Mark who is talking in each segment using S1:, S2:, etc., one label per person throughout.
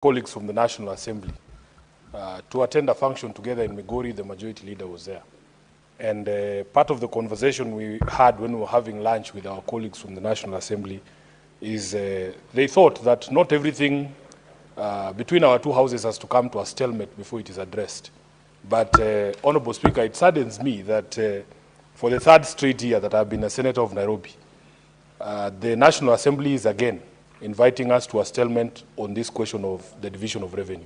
S1: colleagues from the National Assembly to attend a function together in Migori. The majority leader was there. And part of the conversation we had when we were having lunch with our colleagues from the National Assembly is they thought that not everything between our two houses has to come to a stalemate before it is addressed. But, Honorable Speaker, it saddens me that for the third straight year that I've been a senator of Nairobi, the National Assembly is again inviting us to a stalemate on this question of the division of revenue.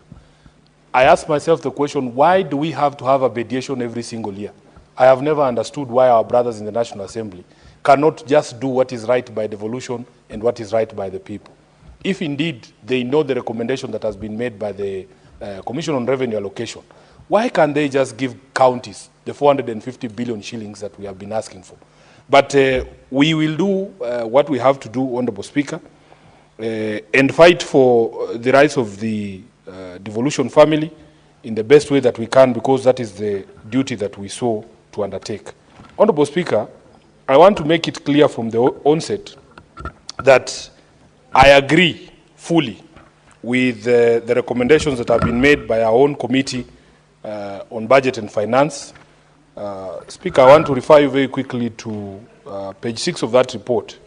S1: I ask myself the question, why do we have to have a mediation every single year? I have never understood why our brothers in the National Assembly cannot just do what is right by devolution and what is right by the people. If indeed they know the recommendation that has been made by the Commission on Revenue Allocation, why can't they just give counties the 450 billion shillings that we have been asking for? But we will do what we have to do, Honorable Speaker, and fight for the rights of the devolution family in the best way that we can, because that is the duty that we saw to undertake. Honorable Speaker, I want to make it clear from the onset that I agree fully with the recommendations that have been made by our own committee on budget and finance. Speaker, I want to refer you very quickly to page 6 of that report.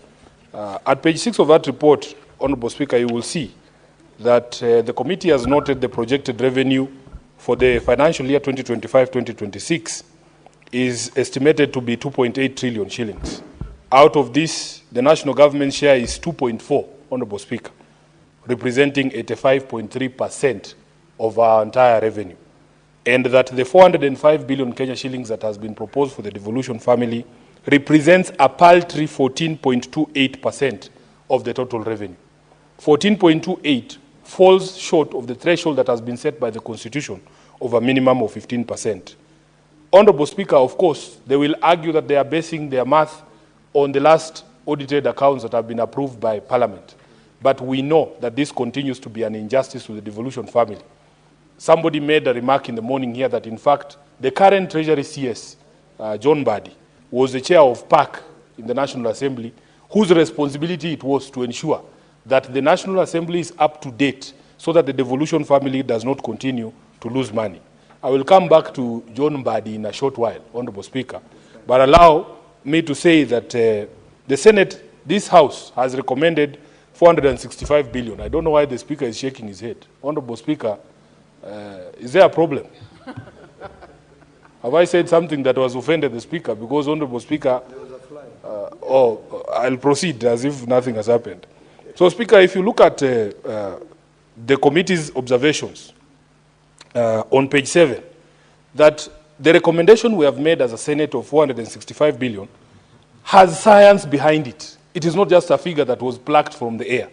S1: At page 6 of that report, Honorable Speaker, you will see that the committee has noted the projected revenue for the financial year 2025-2026 is estimated to be 2.8 trillion shillings. Out of this, the national government share is 2.4, Honorable Speaker, representing 85.3% of our entire revenue. And that the 405 billion Kenya shillings that has been proposed for the devolution family represents a paltry 14.28% of the total revenue. 14.28 falls short of the threshold that has been set by the Constitution of a minimum of 15%. Honorable Speaker, of course, they will argue that they are basing their math on the last audited accounts that have been approved by Parliament. But we know that this continues to be an injustice to the devolution family. Somebody made a remark in the morning here that, in fact, the current Treasury CS, John Mbadi, was the chair of PAC in the National Assembly, whose responsibility it was to ensure that the National Assembly is up to date so that the devolution family does not continue to lose money. I will come back to John Mbadi in a short while, Honorable Speaker, but allow me to say that the Senate, this House, has recommended 465 billion. I don't know why the Speaker is shaking his head. Honorable Speaker, is there a problem? Have I said something that was offended the Speaker? Because, Honorable Speaker, there was a fly. I'll proceed as if nothing has happened. So, Speaker, if you look at the committee's observations on page 7, that the recommendation we have made as a Senate of 465 billion has science behind it. It is not just a figure that was plucked from the air.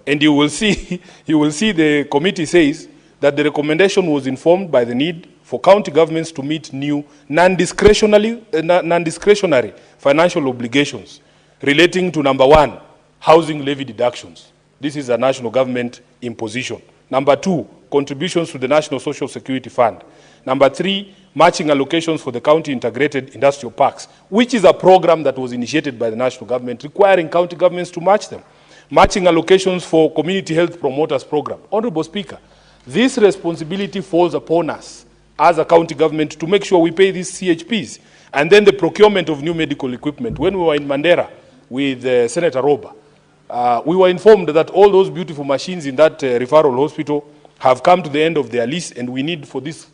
S1: And you will see the committee says that the recommendation was informed by the need for county governments to meet new non-discretionary financial obligations relating to, number 1, housing levy deductions. This is a national government imposition. Number 2, contributions to the National Social Security Fund. Number 3, matching allocations for the county integrated industrial parks, which is a program that was initiated by the national government requiring county governments to match them. Matching allocations for community health promoters program. Honorable Speaker, this responsibility falls upon us as a county government to make sure we pay these CHPs. And then the procurement of new medical equipment. When we were in Mandera with Senator Roba, we were informed that all those beautiful machines in that referral hospital have come to the end of their lease, and we need for these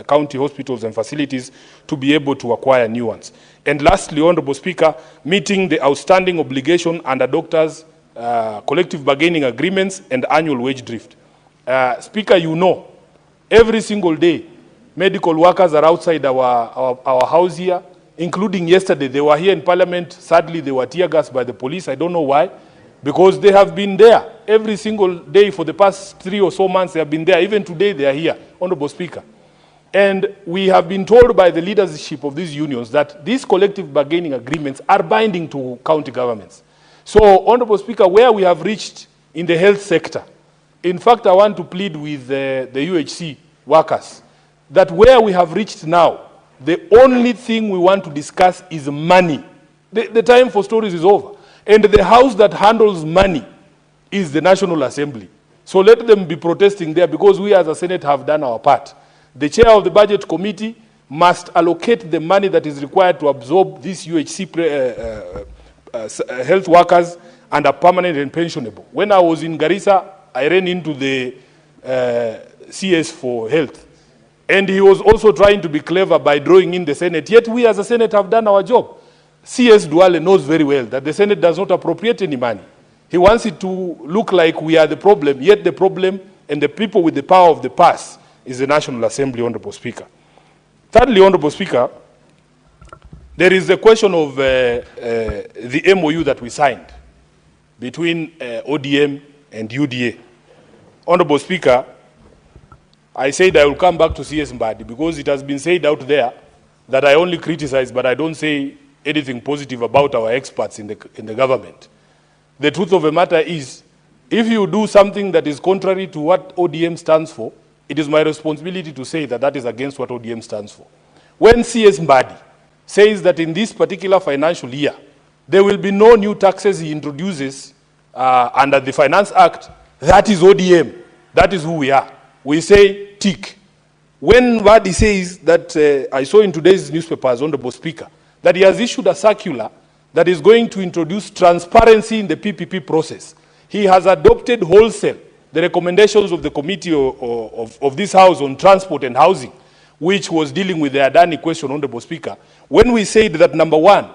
S1: county hospitals and facilities to be able to acquire new ones. And lastly, Honorable Speaker, meeting the outstanding obligation under doctors' collective bargaining agreements and annual wage drift. Speaker, you know, every single day, medical workers are outside our house here, including yesterday. They were here in Parliament. Sadly, they were tear gassed by the police. I don't know why. Because they have been there every single day for the past 3 or so months. They have been there. Even today, they are here, Honorable Speaker. And we have been told by the leadership of these unions that these collective bargaining agreements are binding to county governments. So, Honorable Speaker, where we have reached in the health sector, in fact, I want to plead with the UHC workers that where we have reached now, the only thing we want to discuss is money. The time for stories is over. And the house that handles money is the National Assembly. So let them be protesting there, because we as a Senate have done our part. The chair of the budget committee must allocate the money that is required to absorb these UHC health workers and are permanent and pensionable. When I was in Garissa, I ran into the CS for health. And he was also trying to be clever by drawing in the Senate. Yet we as a Senate have done our job. CS Duale knows very well that the Senate does not appropriate any money. He wants it to look like we are the problem, yet the problem and the people with the power of the purse is the National Assembly, Honorable Speaker. Thirdly, Honorable Speaker, there is the question of the MOU that we signed between ODM and UDA. Honorable Speaker, I said I will come back to CS Mbadi because it has been said out there that I only criticize, but I don't say anything positive about our experts in the government. The truth of the matter is, if you do something that is contrary to what ODM stands for, it is my responsibility to say that that is against what ODM stands for. When CS Mbadi says that in this particular financial year, there will be no new taxes he introduces under the Finance Act, that is ODM. That is who we are. We say tick. When Mbadi says that, I saw in today's newspapers, Honorable Speaker, that he has issued a circular that is going to introduce transparency in the PPP process. He has adopted wholesale the recommendations of the committee of this House on transport and housing, which was dealing with the Adani question, Honorable Speaker, when we said that, number one,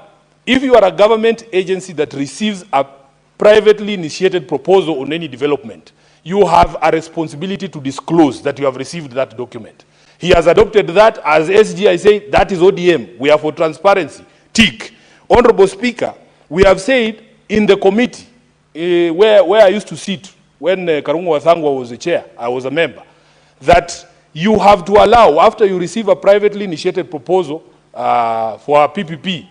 S1: if you are a government agency that receives a privately initiated proposal on any development, you have a responsibility to disclose that you have received that document. He has adopted that. As SG, I say, that is ODM. We are for transparency. Tick. Honorable Speaker, we have said in the committee where I used to sit when Karungu Wathangwa was the chair, I was a member, that you have to allow, after you receive a privately initiated proposal for a PPP,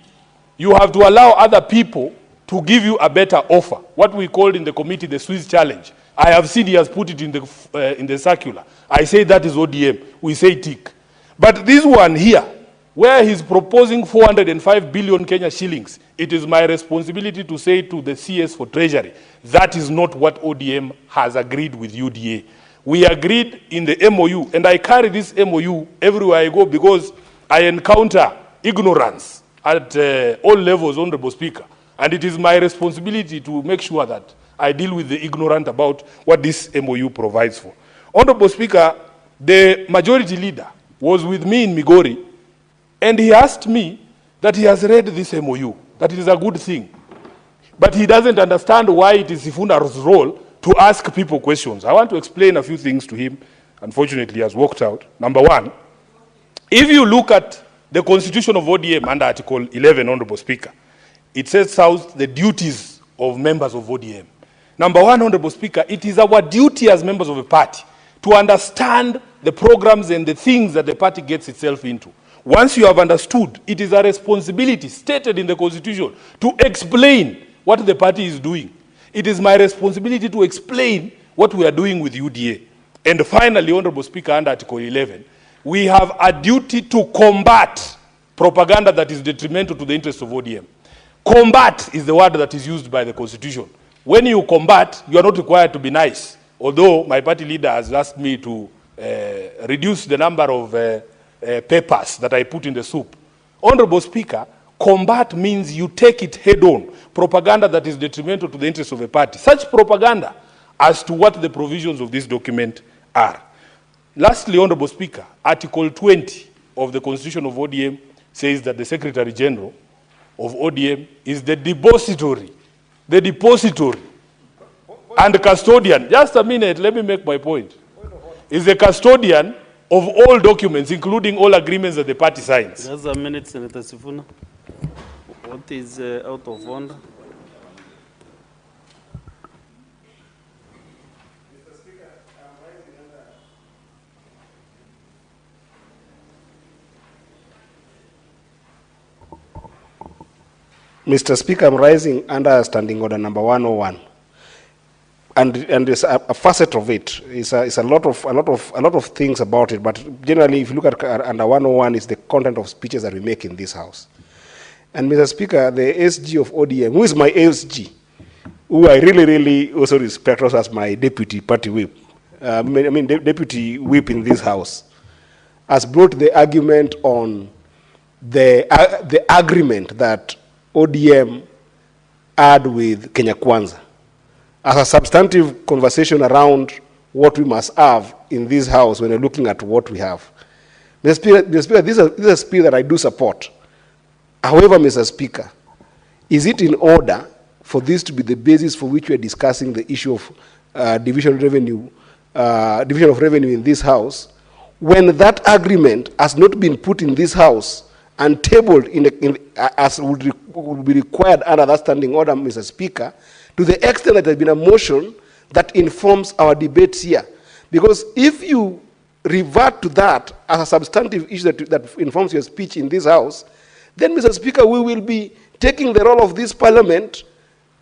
S1: you have to allow other people to give you a better offer, what we called in the committee the Swiss challenge. I have seen he has put it in the circular. I say that is ODM. We say tick. But this one here, where he's proposing 405 billion Kenya shillings, it is my responsibility to say to the CS for Treasury, that is not what ODM has agreed with UDA. We agreed in the MOU, and I carry this MOU everywhere I go because I encounter ignorance at all levels, Honorable Speaker. And it is my responsibility to make sure that I deal with the ignorant about what this MOU provides for. Honorable Speaker, the majority leader was with me in Migori, and he asked me that he has read this MOU, that it is a good thing. But he doesn't understand why it is Sifuna's role to ask people questions. I want to explain a few things to him. Unfortunately, he has walked out. Number one, if you look at the constitution of ODM under Article 11, Honorable Speaker, it sets out the duties of members of ODM. Number one, Honorable Speaker, it is our duty as members of a party to understand the programs and the things that the party gets itself into. Once you have understood, it is a responsibility stated in the Constitution to explain what the party is doing. It is my responsibility to explain what we are doing with UDA. And finally, Honorable Speaker, under Article 11, we have a duty to combat propaganda that is detrimental to the interests of ODM. Combat is the word that is used by the Constitution. When you combat, you are not required to be nice. Although my party leader has asked me to reduce the number of papers that I put in the soup. Honorable Speaker, combat means you take it head on. Propaganda that is detrimental to the interests of a party. Such propaganda as to what the provisions of this document are. Lastly, Honorable Speaker, Article 20 of the Constitution of ODM says that the Secretary General of ODM is the depository and custodian. Just a minute, let me make my point. Is the custodian of all documents, including all agreements that the party signs.
S2: Just a minute, Senator Sifuna. What is out of order?
S3: Mr. Speaker, I'm rising under Standing Order number 101, and there's a facet of it. It's a lot of things about it. But generally, if you look at under 101, it's the content of speeches that we make in this House. And Mr. Speaker, the SG of ODM, who is my SG, who I really also respect also as my deputy party whip, deputy whip in this house, has brought the argument on the agreement that ODM had with Kenya Kwanza as a substantive conversation around what we must have in this house when we're looking at what we have. Mr. Speaker, this is a spirit that I do support. However, Mr. Speaker, is it in order for this to be the basis for which we are discussing the issue of division of revenue in this house, when that agreement has not been put in this house and tabled as would be required under that standing order, Mr. Speaker, to the extent that there has been a motion that informs our debates here? Because if you revert to that as a substantive issue that informs your speech in this house, then, Mr. Speaker, we will be taking the role of this parliament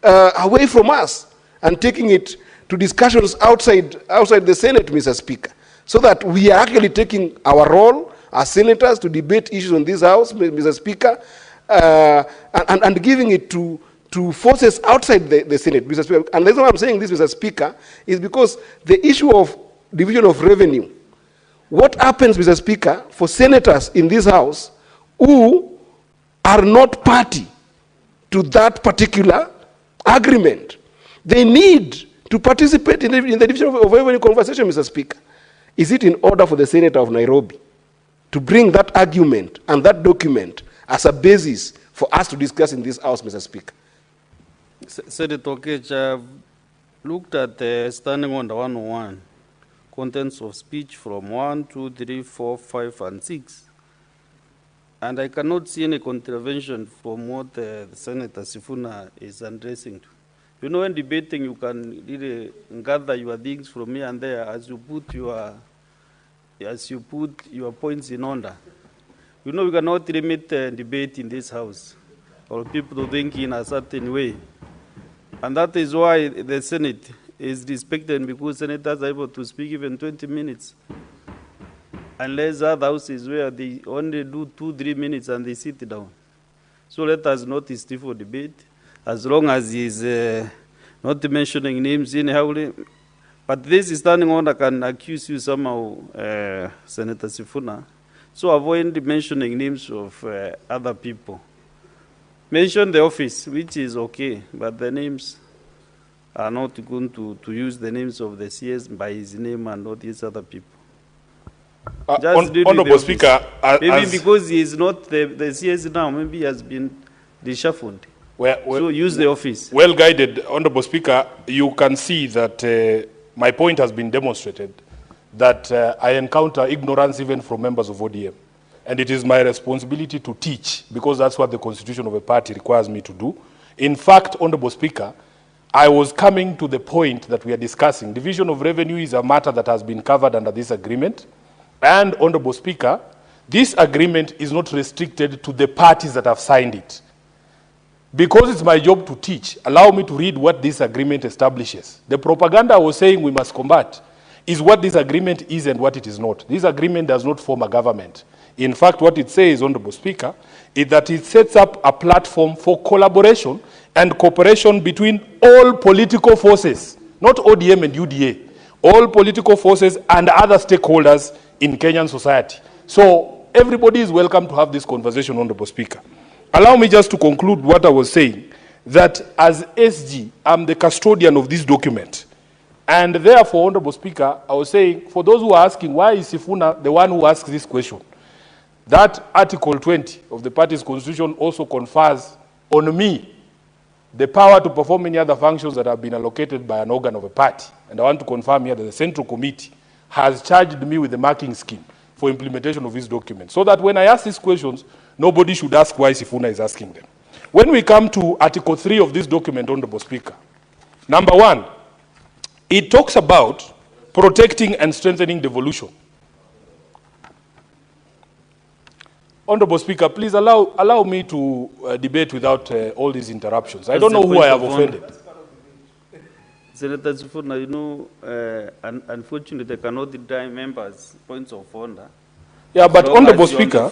S3: away from us and taking it to discussions outside the Senate, Mr. Speaker, so that we are actually taking our role as senators to debate issues in this house, Mr. Speaker, and giving it to forces outside the Senate, Mr. Speaker. And the reason why I'm saying this, Mr. Speaker, is because the issue of division of revenue, what happens, Mr. Speaker, for senators in this house who are not party to that particular agreement? They need to participate in the division of revenue conversation, Mr. Speaker. Is it in order for the Senator of Nairobi to bring that argument and that document as a basis for us to discuss in this house, Mr. Speaker?
S2: Senator Okech, I've looked at the standing order 101, contents of speech from 1, 2, 3, 4, 5, and 6. And I cannot see any contravention from what Senator Sifuna is addressing to. You know, when debating, you can really gather your things from here and there as you put your points in order. You know, we cannot limit debate in this house or people to think in a certain way. And that is why the Senate is respected, because senators are able to speak even 20 minutes. Unless other houses where they only do 2-3 minutes and they sit down. So let us not stifle debate, as long as he is not mentioning names anyhow. But this standing order can accuse you somehow, Senator Sifuna. So avoid mentioning names of other people. Mention the office, which is okay, but the names are not going to use the names of the CS by his name and not these other people.
S1: Honorable Speaker,
S2: maybe because he is not the CS now, maybe he has been reshuffled. So use the office.
S1: Well guided, Honorable Speaker, you can see that my point has been demonstrated, that I encounter ignorance even from members of ODM. And it is my responsibility to teach, because that's what the constitution of a party requires me to do. In fact, Honorable Speaker, I was coming to the point that we are discussing. Division of revenue is a matter that has been covered under this agreement. And, Honorable Speaker, this agreement is not restricted to the parties that have signed it. Because it's my job to teach, allow me to read what this agreement establishes. The propaganda I was saying we must combat is what this agreement is and what it is not. This agreement does not form a government. In fact, what it says, Honorable Speaker, is that it sets up a platform for collaboration and cooperation between all political forces, not ODM and UDA, all political forces and other stakeholders in Kenyan society. So everybody is welcome to have this conversation, Honorable Speaker. Allow me just to conclude what I was saying, that as SG, I'm the custodian of this document. And therefore, Honorable Speaker, I was saying, for those who are asking, why is Sifuna the one who asks this question? That Article 20 of the party's constitution also confers on me the power to perform any other functions that have been allocated by an organ of a party. And I want to confirm here that the Central Committee has charged me with the marking scheme for implementation of this document, so that when I ask these questions, nobody should ask why Sifuna is asking them. When we come to Article 3 of this document, Honorable Speaker, number 1, it talks about protecting and strengthening devolution. Honorable Speaker, please allow me to debate without all these interruptions. I don't know who I have offended.
S2: Senator Sifuna, you know, unfortunately, I cannot deny members' points of order.
S1: Yeah, but Honorable Speaker,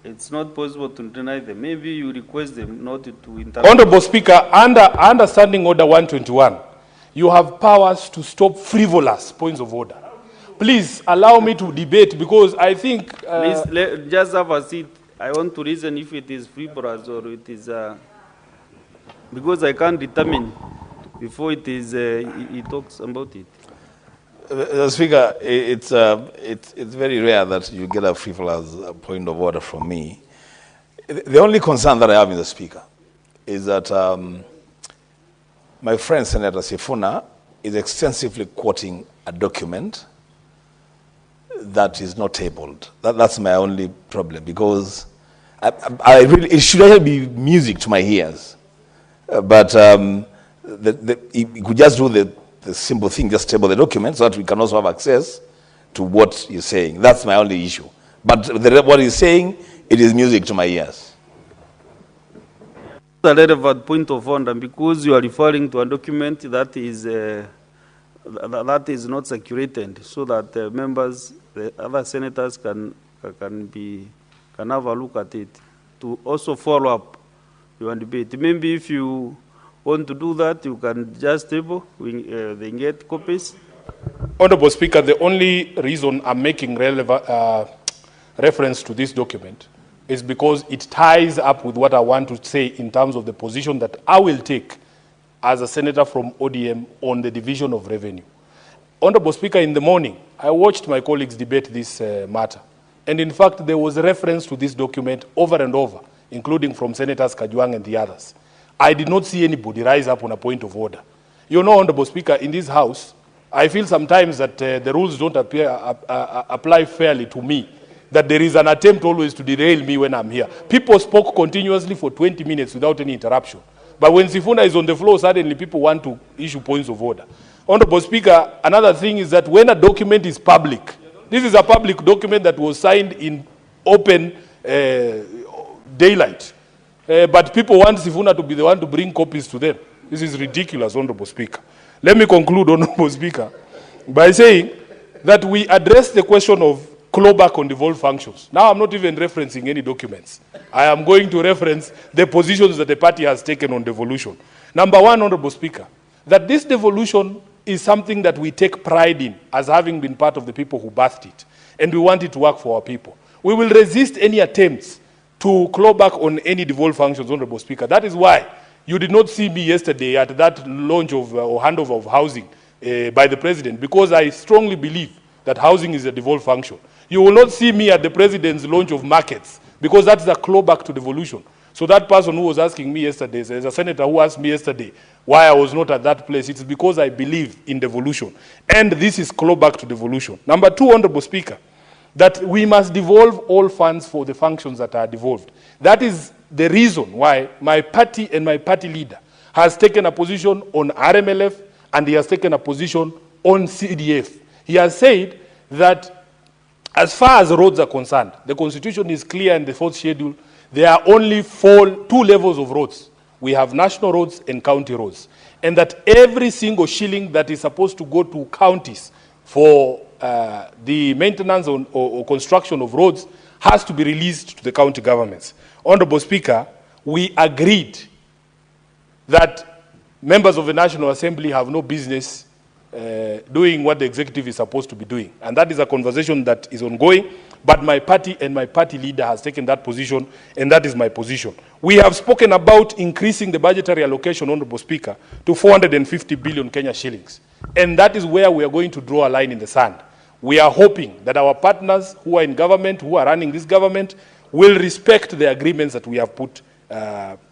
S2: It's not possible to deny them. Maybe you request them not to interrupt.
S1: Honorable Speaker, under Standing Order 121, you have powers to stop frivolous points of order. Please allow me to debate, because I think...
S2: Please, just have a seat. I want to reason if it is frivolous or it is... because I can't determine before it is, he talks about it.
S4: Speaker, it's very rare that you get a frivolous point of order from me. The only concern that I have in the Speaker is that my friend Senator Sifuna is extensively quoting a document that is not tabled. That's my only problem, because I really, it should actually be music to my ears. But he could just do the simple thing, just table the document so that we can also have access to what you're saying. That's my only issue. But what he's saying, it is music to my ears.
S2: A relevant point of order, because you are referring to a document that is not circulated, so that members, the other senators can have a look at it to also follow up your debate. Maybe if you want to do that, you can just table, they get copies.
S1: Honorable Speaker, the only reason I'm making reference to this document is because it ties up with what I want to say in terms of the position that I will take as a senator from ODM on the division of revenue. Honorable Speaker, in the morning, I watched my colleagues debate this matter. And in fact, there was a reference to this document over and over, including from Senators Kajwang and the others. I did not see anybody rise up on a point of order. You know, Honorable Speaker, in this House, I feel sometimes that the rules don't apply fairly to me, that there is an attempt always to derail me when I'm here. People spoke continuously for 20 minutes without any interruption. But when Sifuna is on the floor, suddenly people want to issue points of order. Honorable Speaker, another thing is that when a document is public, this is a public document that was signed in open daylight. But people want Sifuna to be the one to bring copies to them. This is ridiculous, Honorable Speaker. Let me conclude, Honorable Speaker, by saying that we address the question of clawback on devolved functions. Now I'm not even referencing any documents. I am going to reference the positions that the party has taken on devolution. Number one, Honorable Speaker, that this devolution is something that we take pride in as having been part of the people who birthed it. And we want it to work for our people. We will resist any attempts to claw back on any devolved functions, Honorable Speaker. That is why you did not see me yesterday at that launch of or handover of housing by the President, because I strongly believe that housing is a devolved function. You will not see me at the President's launch of markets, because that's a clawback to devolution. So that person who was asking me yesterday, there's a senator who asked me yesterday why I was not at that place. It's because I believe in devolution. And this is clawback to devolution. Number two, Honorable Speaker, that we must devolve all funds for the functions that are devolved. That is the reason why my party and my party leader has taken a position on RMLF, and he has taken a position on CDF. He has said that as far as roads are concerned, the Constitution is clear in the fourth schedule. There are only two levels of roads. We have national roads and county roads. And that every single shilling that is supposed to go to counties for the maintenance or construction of roads has to be released to the county governments. Honorable Speaker, we agreed that members of the National Assembly have no business doing what the executive is supposed to be doing. And that is a conversation that is ongoing, but my party and my party leader has taken that position, and that is my position. We have spoken about increasing the budgetary allocation, Honorable Speaker, to 450 billion Kenya shillings. And that is where we are going to draw a line in the sand. We are hoping that our partners who are in government, who are running this government, will respect the agreements that we have put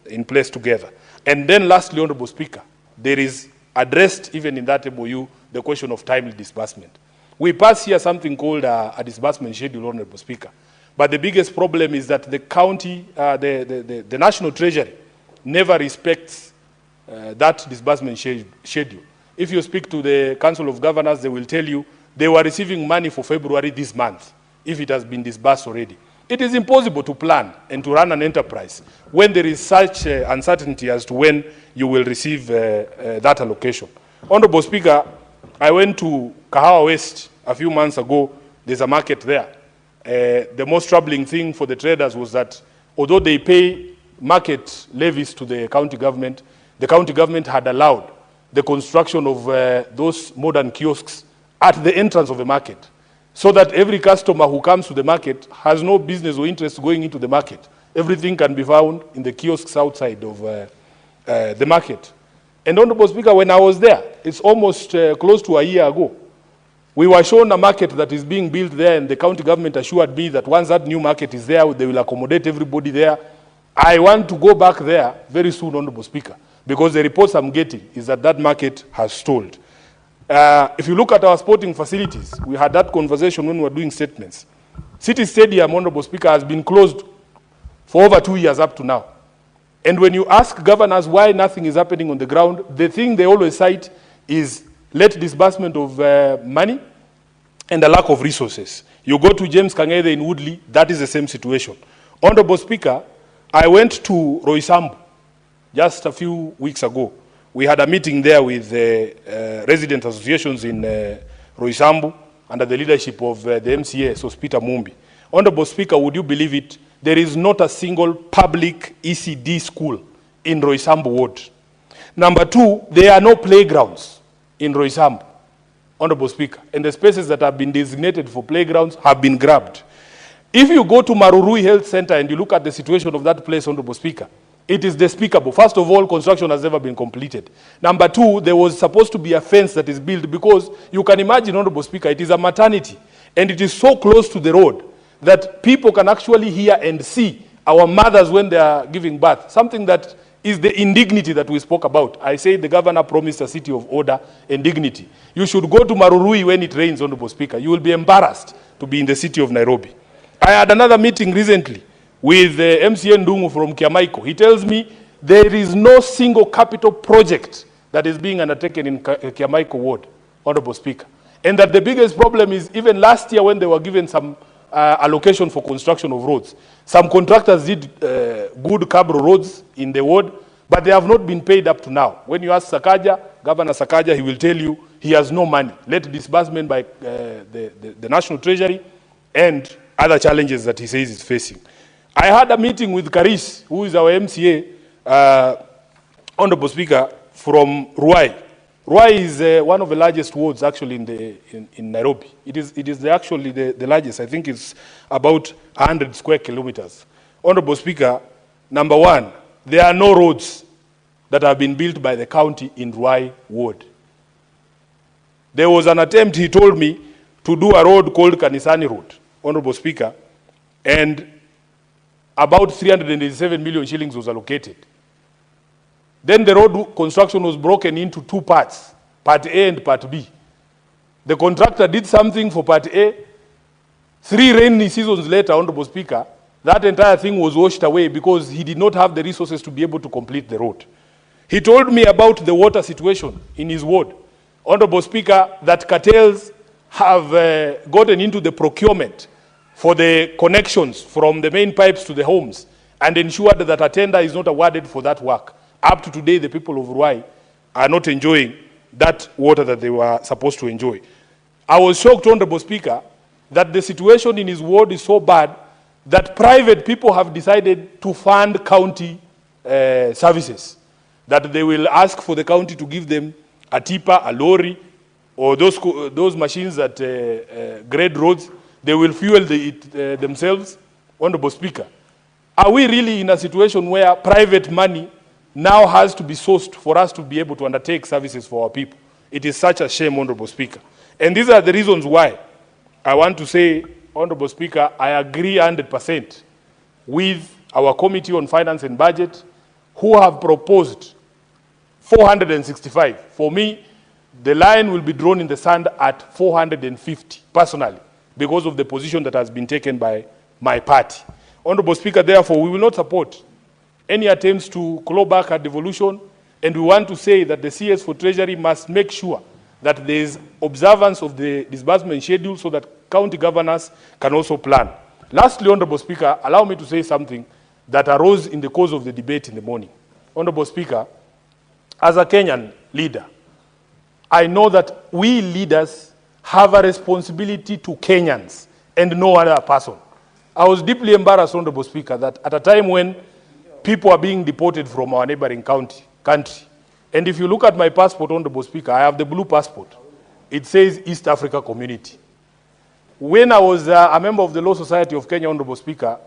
S1: in place together. And then lastly, Honorable Speaker, there is addressed even in that MOU the question of timely disbursement. We pass here something called a disbursement schedule, Honorable Speaker. But the biggest problem is that the county, the National Treasury never respects that disbursement schedule. If you speak to the Council of Governors, they will tell you they were receiving money for February this month, if it has been disbursed already. It is impossible to plan and to run an enterprise when there is such uncertainty as to when you will receive that allocation. Honorable Speaker, I went to Kahawa West a few months ago. There's a market there. The most troubling thing for the traders was that although they pay market levies to the county government had allowed the construction of those modern kiosks at the entrance of the market, so that every customer who comes to the market has no business or interest going into the market. Everything can be found in the kiosks outside of the market. And Honorable Speaker, when I was there, it's almost close to a year ago, we were shown a market that is being built there, and the county government assured me that once that new market is there, they will accommodate everybody there. I want to go back there very soon, Honorable Speaker, because the reports I'm getting is that that market has stalled. If you look at our sporting facilities, we had that conversation when we were doing statements. City Stadium, Honorable Speaker, has been closed for over 2 years up to now. And when you ask governors why nothing is happening on the ground, the thing they always cite is late disbursement of money and a lack of resources. You go to James Kangede in Woodley, that is the same situation. Honorable Speaker, I went to Roysambu just a few weeks ago. We had a meeting there with resident associations in Roysambu under the leadership of the MCA, so Peter Mumbi. Honorable Speaker, would you believe it? There is not a single public ECD school in Roysambu ward. Number two, there are no playgrounds in Roysambu, Honorable Speaker, and the spaces that have been designated for playgrounds have been grabbed. If you go to Marurui Health Center and you look at the situation of that place, Honorable Speaker, it is despicable. First of all, construction has never been completed. Number two, there was supposed to be a fence that is built because you can imagine, Honorable Speaker, it is a maternity and it is so close to the road that people can actually hear and see our mothers when they are giving birth, something that is the indignity that we spoke about. I say the governor promised a city of order and dignity. You should go to Marurui when it rains, Honorable Speaker. You will be embarrassed to be in the city of Nairobi. I had another meeting recently with MCN Ndungu from Kiamaiko. He tells me there is no single capital project that is being undertaken in Kiamaiko ward, Honorable Speaker. And that the biggest problem is even last year when they were given some allocation for construction of roads, some contractors did good cabro roads in the ward, but they have not been paid up to now. When you ask Sakaja, Governor Sakaja, he will tell you he has no money. Late disbursement by the National Treasury and other challenges that he says he's facing. I had a meeting with Karis, who is our MCA, Honorable Speaker, from Ruai. Ruai is one of the largest wards actually in Nairobi. It is actually the largest. I think it's about 100 square kilometers. Honorable Speaker, number one, there are no roads that have been built by the county in Ruai ward. There was an attempt, he told me, to do a road called Kanisani Road, Honorable Speaker, and about 387 million shillings was allocated. Then the road construction was broken into two parts, Part A and Part B. The contractor did something for Part A. 3 rainy seasons later, Honorable Speaker, that entire thing was washed away because he did not have the resources to be able to complete the road. He told me about the water situation in his ward, Honorable Speaker, that cartels have gotten into the procurement for the connections from the main pipes to the homes and ensured that a tender is not awarded for that work. Up to today, the people of Ruai are not enjoying that water that they were supposed to enjoy. I was shocked, Honorable Speaker, that the situation in his ward is so bad that private people have decided to fund county services, that they will ask for the county to give them a tipper, a lorry, or those machines that grade roads. They will fuel it themselves. Honorable Speaker, are we really in a situation where private money now has to be sourced for us to be able to undertake services for our people? It is such a shame, Honorable Speaker. And these are the reasons why I want to say, Honorable Speaker, I agree 100% with our Committee on Finance and Budget, who have proposed 465. For me, the line will be drawn in the sand at 450, personally, because of the position that has been taken by my party. Honorable Speaker, therefore, we will not support any attempts to claw back our devolution, and we want to say that the CS for Treasury must make sure that there is observance of the disbursement schedule so that county governors can also plan. Lastly, Honorable Speaker, allow me to say something that arose in the course of the debate in the morning. Honorable Speaker, as a Kenyan leader, I know that we leaders have a responsibility to Kenyans and no other person. I was deeply embarrassed, Honorable Speaker, that at a time when people are being deported from our neighboring country, and if you look at my passport, Honorable Speaker, I have the blue passport. It says East Africa Community. When I was a member of the Law Society of Kenya, Honorable Speaker,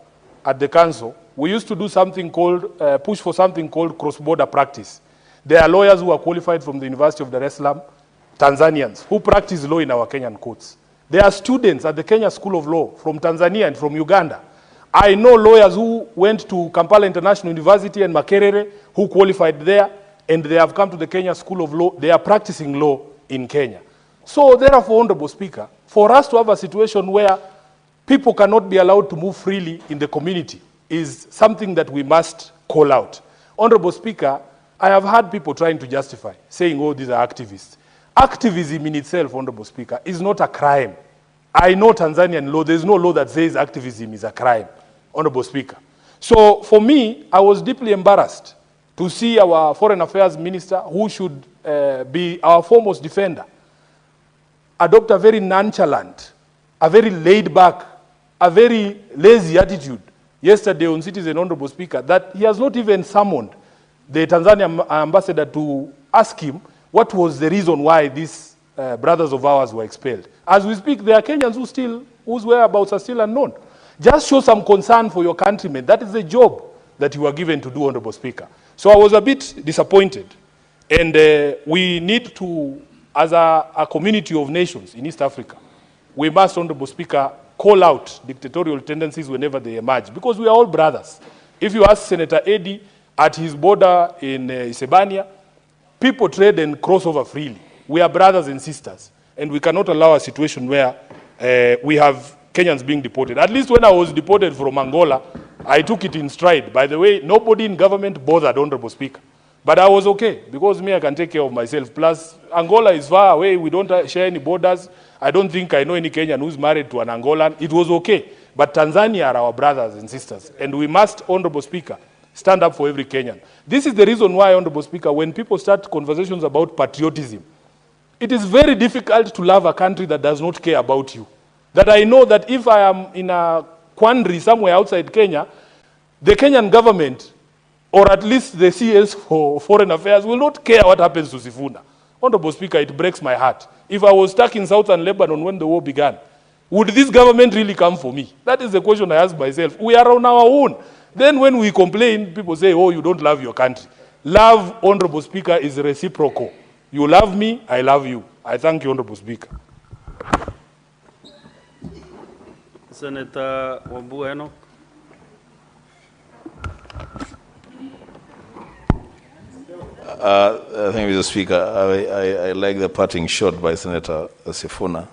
S1: at the council, we used to do something called, push for something called cross-border practice. There are lawyers who are qualified from the University of Dar es Salaam, Tanzanians, who practice law in our Kenyan courts. There are students at the Kenya School of Law from Tanzania and from Uganda. I know lawyers who went to Kampala International University and Makerere, who qualified there, and they have come to the Kenya School of Law. They are practicing law in Kenya. So therefore, Honorable Speaker, for us to have a situation where people cannot be allowed to move freely in the community is something that we must call out. Honorable Speaker, I have heard people trying to justify, saying, oh, these are activists. Activism in itself, Honorable Speaker, is not a crime. I know Tanzanian law, there's no law that says activism is a crime, Honorable Speaker. So for me, I was deeply embarrassed to see our Foreign Affairs Minister, who should be our foremost defender, adopt a very nonchalant, a very laid-back, a very lazy attitude yesterday on Citizen, Honorable Speaker, that he has not even summoned the Tanzanian ambassador to ask him what was the reason why these brothers of ours were expelled. As we speak, there are Kenyans whose whereabouts are still unknown. Just show some concern for your countrymen. That is the job that you are given to do, Honorable Speaker. So I was a bit disappointed. And we need to, as a community of nations in East Africa, we must, Honorable Speaker, call out dictatorial tendencies whenever they emerge, because we are all brothers. If you ask Senator Eddy at his border in Isebania, people trade and cross over freely. We are brothers and sisters, and we cannot allow a situation where we have Kenyans being deported. At least when I was deported from Angola, I took it in stride. By the way, nobody in government bothered, Honorable Speaker. But I was okay, because me, I can take care of myself. Plus, Angola is far away. We don't share any borders. I don't think I know any Kenyan who's married to an Angolan. It was okay. But Tanzania are our brothers and sisters, and we must, Honorable Speaker, stand up for every Kenyan. This is the reason why, Honorable Speaker, when people start conversations about patriotism, it is very difficult to love a country that does not care about you. That I know that if I am in a quandary somewhere outside Kenya, the Kenyan government, or at least the CS for Foreign Affairs, will not care what happens to Sifuna. Honorable Speaker, it breaks my heart. If I was stuck in southern Lebanon when the war began, would this government really come for me? That is the question I ask myself. We are on our own. Then when we complain, people say, oh, you don't love your country. Love, Honorable Speaker, is reciprocal. You love me, I love you. I thank you, Honorable Speaker.
S2: Senator Wambua Enoch.
S4: Thank you, Mr. Speaker. I like the parting shot by Senator Sifuna.